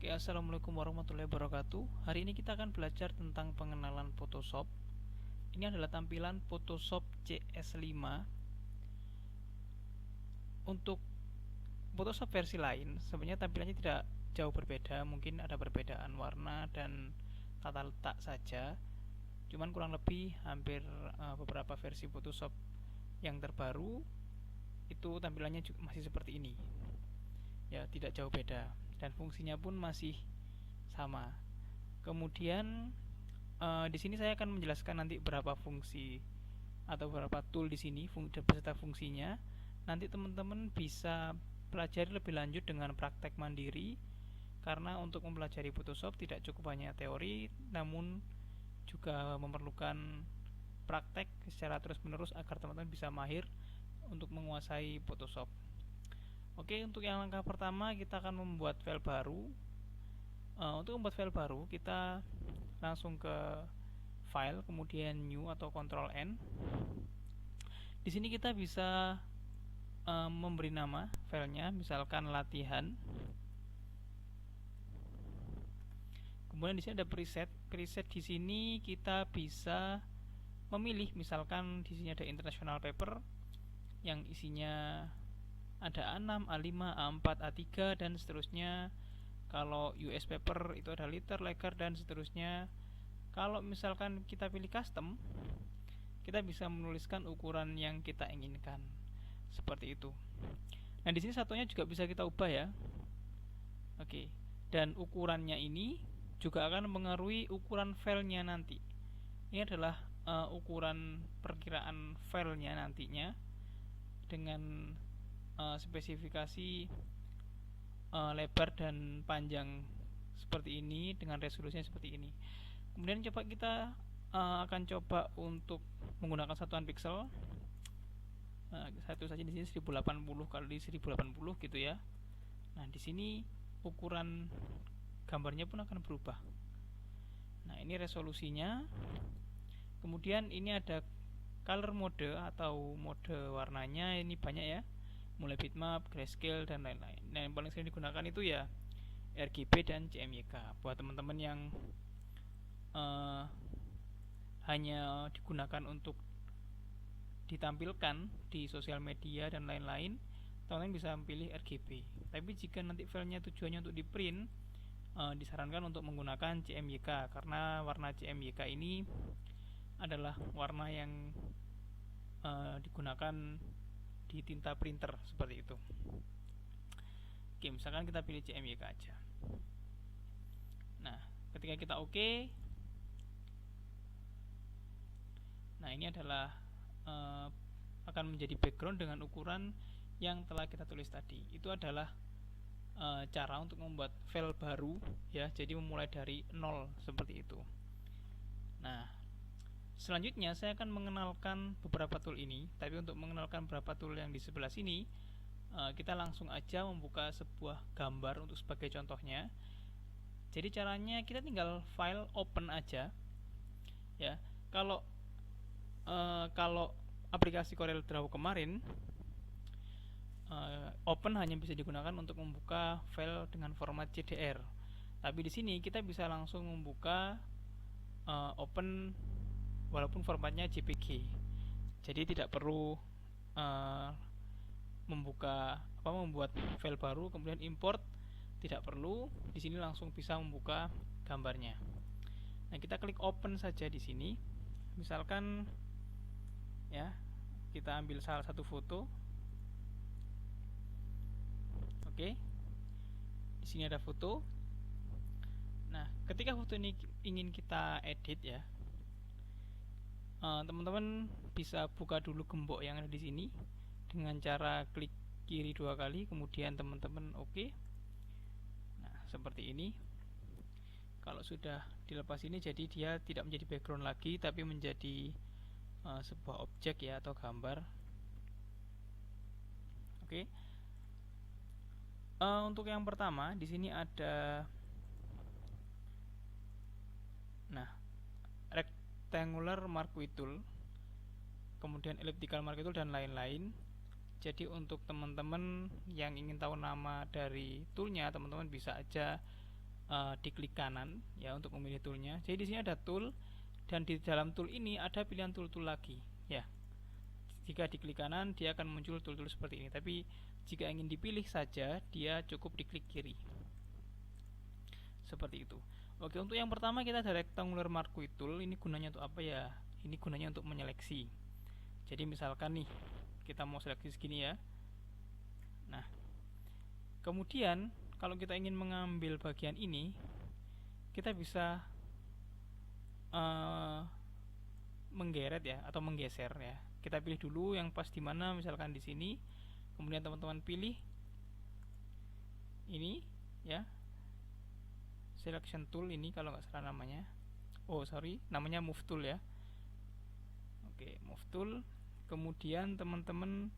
Oke, assalamualaikum warahmatullahi wabarakatuh. Hari ini kita akan belajar tentang pengenalan Photoshop. Ini adalah tampilan Photoshop CS5. Untuk Photoshop versi lain, sebenarnya tampilannya tidak jauh berbeda. Mungkin ada perbedaan warna dan tata letak saja. Cuman kurang lebih hampir beberapa versi Photoshop yang terbaru itu tampilannya juga masih seperti ini. Ya, tidak jauh beda. Dan fungsinya pun masih sama. Kemudian di sini saya akan menjelaskan nanti berapa fungsi atau berapa tool di sini beserta fungsinya. Nanti teman-teman bisa pelajari lebih lanjut dengan praktek mandiri, karena untuk mempelajari Photoshop tidak cukup hanya teori, namun juga memerlukan praktek secara terus-menerus agar teman-teman bisa mahir untuk menguasai Photoshop. Oke, untuk yang langkah pertama kita akan membuat file baru. Untuk membuat file baru kita langsung ke file, kemudian new atau Ctrl N. Di sini kita bisa memberi nama filenya, misalkan latihan. Kemudian di sini ada preset. Preset di sini kita bisa memilih, misalkan di sini ada international paper yang isinya ada A6, A5, A4, A3 dan seterusnya. Kalau US paper itu ada liter, lager dan seterusnya. Kalau misalkan kita pilih custom, kita bisa menuliskan ukuran yang kita inginkan. Seperti itu. Nah, di sini satunya juga bisa kita ubah ya. Oke. Dan ukurannya ini juga akan mempengaruhi ukuran filenya nanti. Ini adalah ukuran perkiraan filenya nantinya dengan spesifikasi lebar dan panjang seperti ini dengan resolusinya seperti ini. Kemudian coba kita akan coba untuk menggunakan satuan pixel. Satu saja di sini 1080 kali 1080 gitu ya. Nah, di sini ukuran gambarnya pun akan berubah. Nah, ini resolusinya. Kemudian ini ada color mode atau mode warnanya, ini banyak ya, mulai bitmap, grayscale dan lain-lain. Nah, yang paling sering digunakan itu ya RGB dan CMYK. Buat teman-teman yang hanya digunakan untuk ditampilkan di sosial media dan lain-lain, teman-teman bisa pilih RGB. Tapi jika nanti filenya tujuannya untuk di print, disarankan untuk menggunakan CMYK, karena warna CMYK ini adalah warna yang digunakan di tinta printer seperti itu. Oke, misalkan kita pilih CMYK aja. Nah, ketika kita oke, nah ini adalah akan menjadi background dengan ukuran yang telah kita tulis tadi. Itu adalah cara untuk membuat file baru ya, jadi memulai dari nol seperti itu. Nah, selanjutnya saya akan mengenalkan beberapa tool ini. Tapi untuk mengenalkan beberapa tool yang di sebelah sini, kita langsung aja membuka sebuah gambar untuk sebagai contohnya. Jadi caranya kita tinggal file open aja ya. Kalau aplikasi Corel Draw kemarin, open hanya bisa digunakan untuk membuka file dengan format CDR. Tapi di sini kita bisa langsung membuka open walaupun formatnya JPG. Jadi tidak perlu membuat file baru kemudian import, tidak perlu. Di sini langsung bisa membuka gambarnya. Nah, kita klik open saja di sini. Misalkan ya, kita ambil salah satu foto. Oke. Di sini ada foto. Nah, ketika foto ini ingin kita edit ya, teman-teman bisa buka dulu gembok yang ada di sini dengan cara klik kiri 2 kali, kemudian teman-teman oke. Nah, seperti ini. Kalau sudah dilepas ini, jadi dia tidak menjadi background lagi, tapi menjadi sebuah objek ya atau gambar. Oke. Untuk yang pertama di sini ada rectangular marquee tool, kemudian elliptical marquee tool dan lain-lain. Jadi untuk teman-teman yang ingin tahu nama dari toolnya, teman-teman bisa aja diklik kanan ya untuk memilih toolnya. Jadi di sini ada tool, dan di dalam tool ini ada pilihan tool-tool lagi ya. Jika diklik kanan dia akan muncul tool-tool seperti ini, tapi jika ingin dipilih saja dia cukup diklik kiri seperti itu. Oke, untuk yang pertama kita ada rectangular marquee tool. Ini gunanya untuk apa ya? Ini gunanya untuk menyeleksi. Jadi misalkan nih kita mau seleksi segini ya. Nah, kemudian kalau kita ingin mengambil bagian ini, kita bisa menggeret ya atau menggeser ya. Kita pilih dulu yang pas di mana, misalkan di sini. Kemudian teman-teman pilih ini ya. Selection tool ini kalau nggak salah namanya. Oh, sorry, namanya move tool ya. Oke, move tool. Kemudian teman-teman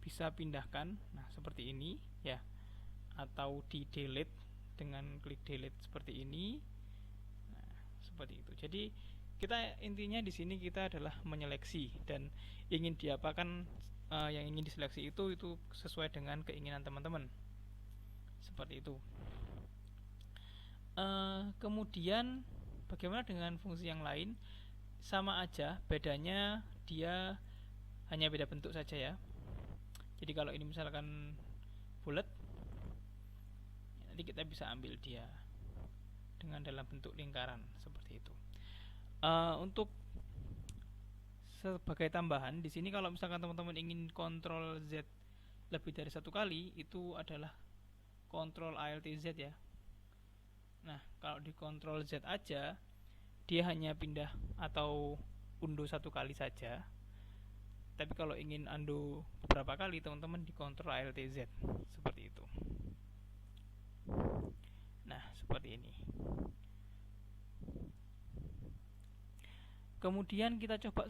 bisa pindahkan. Nah, seperti ini ya. Atau di delete dengan klik delete seperti ini. Nah, seperti itu. Jadi kita intinya di sini kita adalah menyeleksi, dan ingin diapakan yang ingin diseleksi itu sesuai dengan keinginan teman-teman. Seperti itu. Kemudian bagaimana dengan fungsi yang lain? Sama aja, bedanya dia hanya beda bentuk saja ya. Jadi kalau ini misalkan bulat, nanti kita bisa ambil dia dengan dalam bentuk lingkaran seperti itu. Untuk sebagai tambahan di sini, kalau misalkan teman-teman ingin kontrol Z lebih dari satu kali, itu adalah kontrol Alt Z ya. Nah, kalau di kontrol Z aja dia hanya pindah atau undo satu kali saja. Tapi kalau ingin undo beberapa kali, teman-teman di kontrol Alt Z seperti itu. Nah, seperti ini. Kemudian kita coba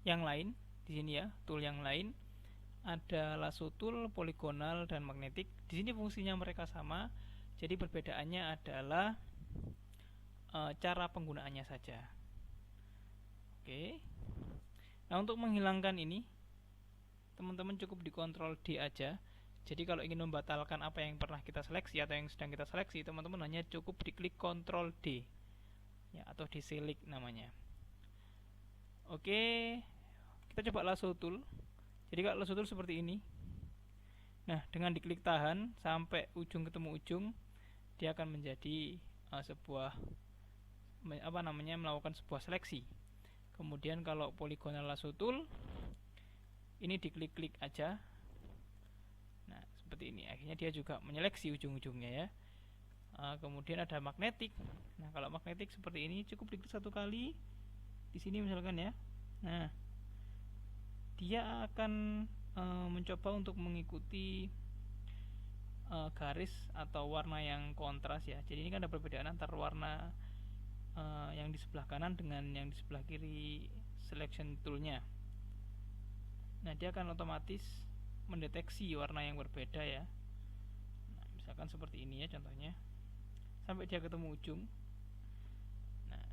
yang lain di sini ya, tool yang lain ada lasso tool, poligonal, dan magnetic. Di sini fungsinya mereka sama, jadi perbedaannya adalah cara penggunaannya saja. Oke. Nah, untuk menghilangkan ini, teman-teman cukup dikontrol D aja. Jadi kalau ingin membatalkan apa yang pernah kita seleksi atau yang sedang kita seleksi, teman-teman hanya cukup diklik Ctrl D ya, atau deselect namanya. Oke, kita coba lasso tool. Jadi kalau lasso tool seperti ini. Nah, dengan diklik tahan sampai ujung ketemu ujung, dia akan menjadi sebuah melakukan sebuah seleksi. Kemudian kalau poligonal lasso tool, ini diklik-klik aja. Nah, seperti ini. Akhirnya dia juga menyeleksi ujung-ujungnya ya. Kemudian ada magnetic. Nah, kalau magnetic seperti ini cukup diklik satu kali di sini misalkan ya. Nah, dia akan mencoba untuk mengikuti garis atau warna yang kontras ya. Jadi ini kan ada perbedaan antar warna yang di sebelah kanan dengan yang di sebelah kiri selection toolnya. Nah, dia akan otomatis mendeteksi warna yang berbeda ya. Nah, misalkan seperti ini ya contohnya, sampai dia ketemu ujung. Nah,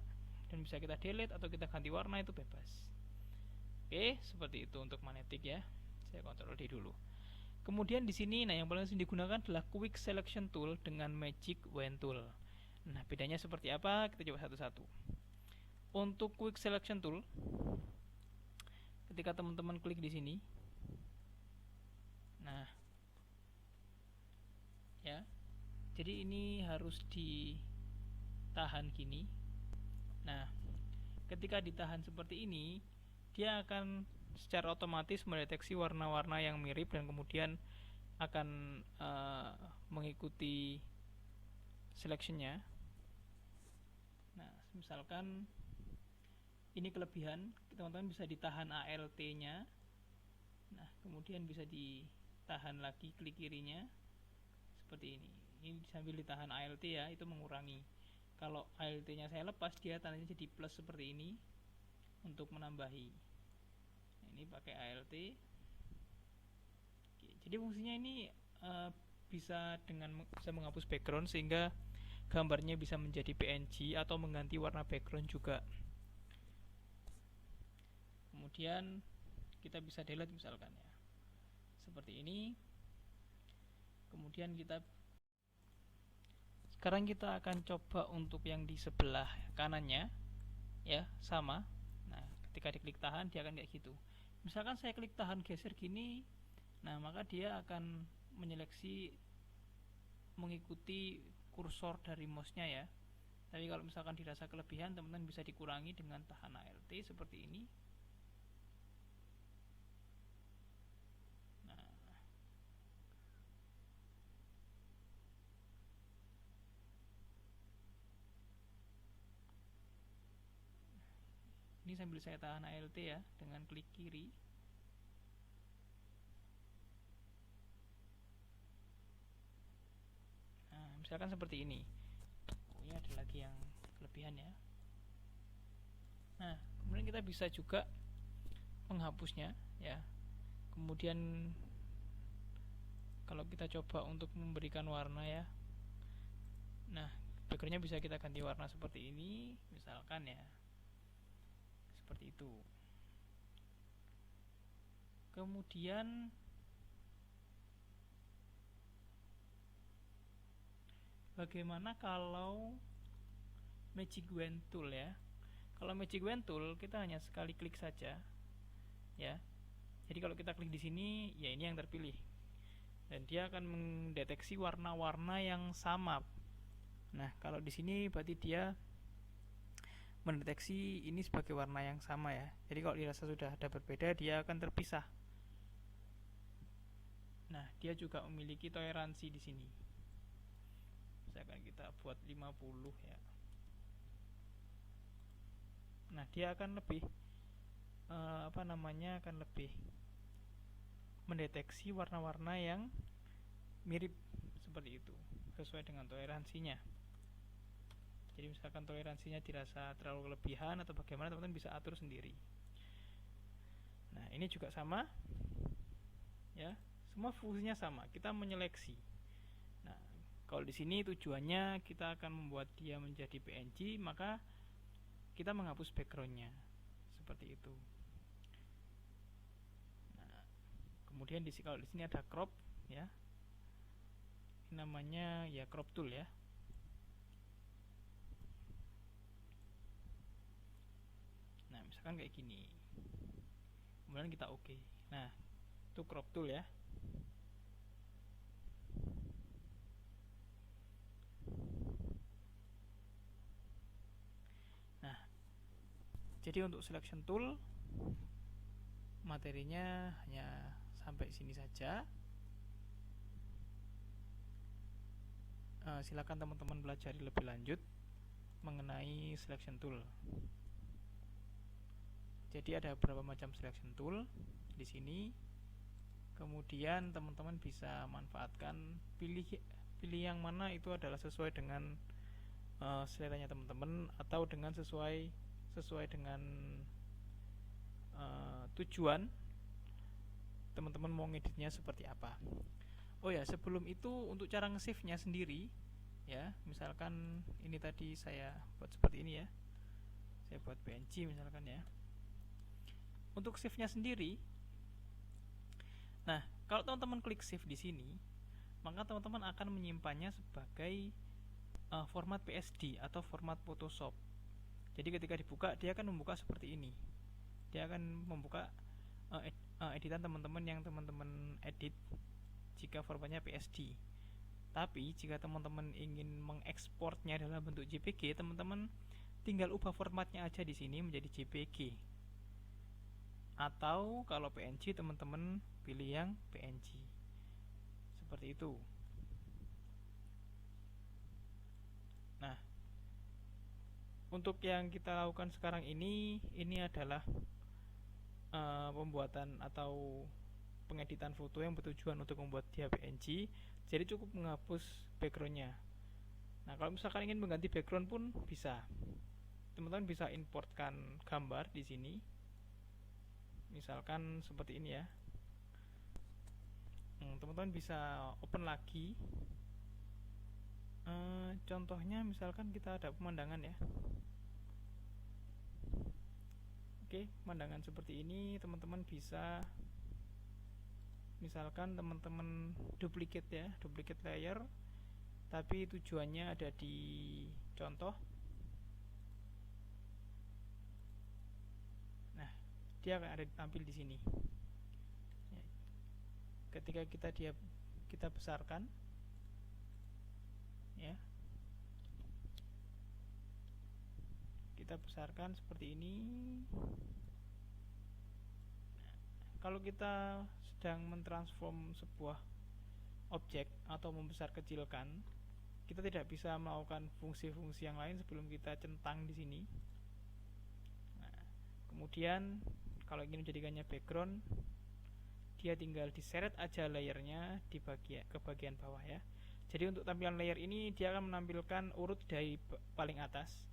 dan bisa kita delete atau kita ganti warna, itu bebas. Oke, seperti itu untuk magnetic ya. Saya kontrol D dulu. Kemudian di sini, nah yang paling sering digunakan adalah quick selection tool dengan magic wand tool. Nah, bedanya seperti apa? Kita coba satu-satu. Untuk quick selection tool, ketika teman-teman klik di sini, nah, ya, jadi ini harus ditahan gini. Nah, ketika ditahan seperti ini, dia akan secara otomatis mendeteksi warna-warna yang mirip dan kemudian akan mengikuti selectionnya. Nah, misalkan ini kelebihan, teman-teman bisa ditahan ALT nya. Nah, kemudian bisa ditahan lagi klik kirinya seperti ini. Ini sambil ditahan ALT ya, itu mengurangi. Kalau ALT nya saya lepas, dia tandanya jadi plus seperti ini untuk menambahi. Nah, ini pakai ALT. Oke, jadi fungsinya ini bisa menghapus background sehingga gambarnya bisa menjadi PNG atau mengganti warna background juga. Kemudian kita bisa delete misalkan ya, seperti ini. Kemudian kita sekarang kita akan coba untuk yang di sebelah kanannya, ya, sama. Nah, ketika diklik tahan dia akan kayak gitu. Misalkan saya klik tahan geser gini, nah maka dia akan menyeleksi mengikuti kursor dari mouse-nya ya. Tapi kalau misalkan dirasa kelebihan, teman-teman bisa dikurangi dengan tahan Alt seperti ini. Nah, ini sambil saya tahan Alt ya, dengan klik kiri. Nah, misalkan seperti ini. Ini ada lagi yang kelebihan ya. Nah, kemudian kita bisa juga menghapusnya ya. Kemudian kalau kita coba untuk memberikan warna ya, nah backgroundnya bisa kita ganti warna seperti ini, misalkan ya, seperti itu. Kemudian bagaimana kalau Magic Wand Tool ya? Kalau Magic Wand Tool kita hanya sekali klik saja, ya. Jadi kalau kita klik di sini, ya ini yang terpilih, dan dia akan mendeteksi warna-warna yang sama. Nah, kalau di sini berarti dia mendeteksi ini sebagai warna yang sama ya. Jadi kalau dirasa sudah ada berbeda, dia akan terpisah. Nah, dia juga memiliki toleransi di sini. Misalkan kita buat 50 ya. Nah, dia akan lebih akan lebih mendeteksi warna-warna yang mirip seperti itu, sesuai dengan toleransinya. Jadi misalkan toleransinya dirasa terlalu kelebihan atau bagaimana, teman-teman bisa atur sendiri. Nah, ini juga sama ya, semua fungsinya sama, kita menyeleksi. Nah, kalau di sini tujuannya kita akan membuat dia menjadi PNG, maka kita menghapus backgroundnya seperti itu. Nah, kemudian kalau di sini ada crop ya, ini namanya ya crop tool ya. Nah, misalkan kayak gini, kemudian kita oke. Nah, itu crop tool ya. Nah, jadi untuk selection tool materinya hanya sampai sini saja. Silakan teman-teman belajar lebih lanjut mengenai selection tool. Jadi ada beberapa macam selection tool di sini. Kemudian teman-teman bisa manfaatkan, pilih yang mana itu adalah sesuai dengan seleranya teman-teman, atau dengan sesuai dengan tujuan teman-teman mau ngeditnya seperti apa. Oh ya, sebelum itu untuk cara nge-save-nya sendiri ya, misalkan ini tadi saya buat seperti ini ya, saya buat PNG misalkan ya. Untuk save-nya sendiri, nah kalau teman-teman klik save di sini, maka teman-teman akan menyimpannya sebagai format PSD atau format Photoshop. Jadi ketika dibuka, dia akan membuka seperti ini. Dia akan membuka editan teman-teman yang teman-teman edit jika formatnya PSD. Tapi jika teman-teman ingin mengekspornya dalam bentuk JPG, teman-teman tinggal ubah formatnya aja di sini menjadi JPG. Atau kalau PNG, teman-teman pilih yang PNG. Seperti itu. Nah, untuk yang kita lakukan sekarang ini adalah pembuatan atau pengeditan foto yang bertujuan untuk membuat dia PNG. Jadi cukup menghapus backgroundnya. Nah, kalau misalkan ingin mengganti background pun bisa. Teman-teman bisa importkan gambar di sini. Misalkan seperti ini ya. Teman-teman bisa open lagi. Contohnya misalkan kita ada pemandangan ya. Oke, pemandangan seperti ini teman-teman bisa, misalkan teman-teman duplicate ya, duplicate layer, tapi tujuannya ada di contoh. Nah, dia akan ada tampil di sini. Ketika kita besarkan, ya, kita besarkan seperti ini. Kalau kita sedang mentransform sebuah objek atau membesar kecilkan, kita tidak bisa melakukan fungsi-fungsi yang lain sebelum kita centang di sini. Nah, kemudian kalau ingin menjadikannya background, dia tinggal diseret aja layernya ke bagian bawah ya. Jadi untuk tampilan layer ini dia akan menampilkan urut dari paling atas.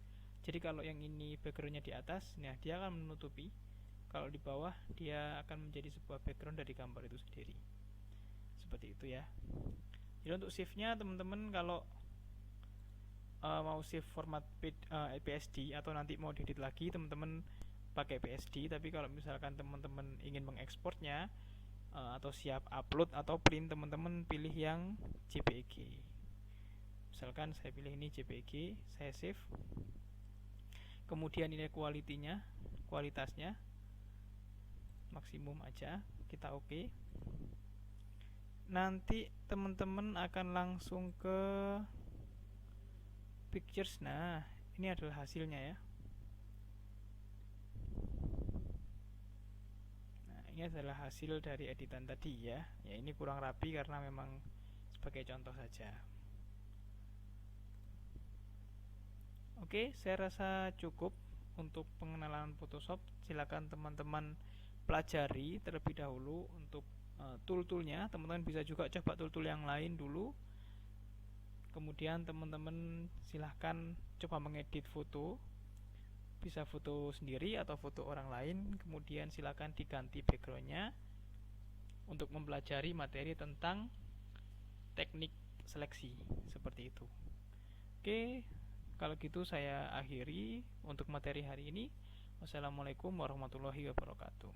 Jadi kalau yang ini backgroundnya di atas, nah dia akan menutupi. Kalau di bawah dia akan menjadi sebuah background dari gambar itu sendiri. Seperti itu ya. Jadi untuk save-nya teman-teman kalau mau save format PSD atau nanti mau diedit lagi, teman-teman pakai PSD. Tapi kalau misalkan teman-teman ingin mengekspornya atau siap upload atau print, teman-teman pilih yang JPEG. Misalkan saya pilih ini JPEG, saya save. Kemudian ini kualitasnya maksimum aja, kita oke. Nanti teman-teman akan langsung ke pictures. Nah, ini adalah hasilnya ya. Nah, ini adalah hasil dari editan tadi ya. Ya, ini kurang rapi karena memang sebagai contoh saja. Oke, saya rasa cukup untuk pengenalan Photoshop. Silakan teman-teman pelajari terlebih dahulu untuk tool-toolnya. Teman-teman bisa juga coba tool-tool yang lain dulu. Kemudian teman-teman silahkan coba mengedit foto, bisa foto sendiri atau foto orang lain. Kemudian silahkan diganti backgroundnya untuk mempelajari materi tentang teknik seleksi seperti itu. Oke, kalau gitu saya akhiri untuk materi hari ini. Wassalamualaikum warahmatullahi wabarakatuh.